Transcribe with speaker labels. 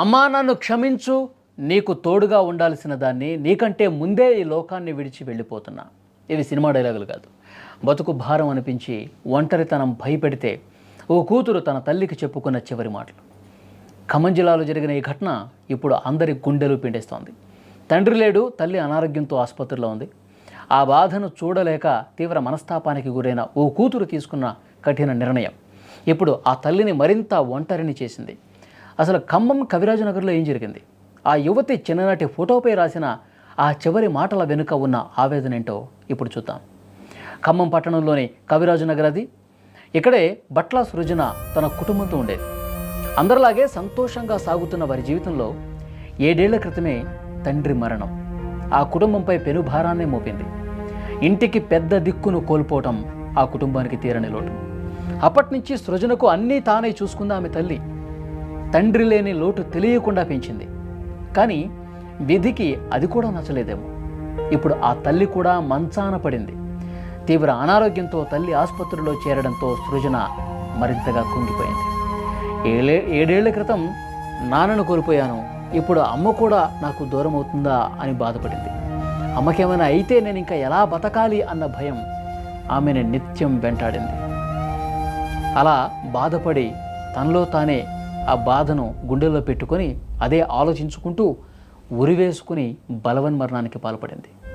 Speaker 1: అమ్మా నన్ను క్షమించు, నీకు తోడుగా ఉండాల్సిన దాన్ని నీకంటే ముందే ఈ లోకాన్ని విడిచి వెళ్ళిపోతున్నా. ఇవి సినిమా డైలాగులు కాదు. బతుకు భారం అనిపించి ఒంటరితనం భయపెడితే ఓ కూతురు తన తల్లికి చెప్పుకున్న చివరి మాటలు. ఖమ్మం జిల్లాలో జరిగిన ఈ ఘటన ఇప్పుడు అందరి గుండెలు పిండేస్తోంది. తండ్రి లేడు, తల్లి అనారోగ్యంతో ఆసుపత్రిలో ఉంది. ఆ బాధను చూడలేక తీవ్ర మనస్తాపానికి గురైన ఓ కూతురు తీసుకున్న కఠిన నిర్ణయం ఇప్పుడు ఆ తల్లిని మరింత ఒంటరిని చేసింది. అసలు ఖమ్మం కవిరాజనగర్లో ఏం జరిగింది? ఆ యువతి చిన్ననాటి ఫోటోపై రాసిన ఆ చివరి మాటల వెనుక ఉన్న ఆవేదన ఏంటో ఇప్పుడు చూద్దాం. ఖమ్మం పట్టణంలోని కవిరాజనగర్ అది. ఇక్కడే బట్ల సృజన తన కుటుంబంతో ఉండేది. అందరిలాగే సంతోషంగా సాగుతున్న వారి జీవితంలో 7 ఏళ్ల క్రితమే తండ్రి మరణం ఆ కుటుంబంపై పెనుభారాన్ని మోపింది. ఇంటికి పెద్ద దిక్కును కోల్పోవటం ఆ కుటుంబానికి తీరని లోటు. అప్పటినుంచి సృజనకు అన్నీ తానే చూసుకుంది ఆమె తల్లి. తండ్రి లేని లోటు తెలియకుండా పెంచింది. కానీ విధికి అది కూడా నచ్చలేదేమో. ఇప్పుడు ఆ తల్లి కూడా మంచాన పడింది. తీవ్ర అనారోగ్యంతో తల్లి ఆసుపత్రిలో చేరడంతో సృజన మరింతగా కుంగిపోయింది. 7 ఏళ్ల క్రితం నాన్నను కోల్పోయాను, ఇప్పుడు అమ్మ కూడా నాకు దూరం అవుతుందా అని బాధపడింది. అమ్మకేమైనా అయితే నేను ఇంకా ఎలా బతకాలి అన్న భయం ఆమెను నిత్యం వెంటాడింది. అలా బాధపడి తనలో తానే ఆ బాధను గుండెల్లో పెట్టుకొని అదే ఆలోచించుకుంటూ ఉరివేసుకుని బలవన్మరణానికి పాల్పడింది.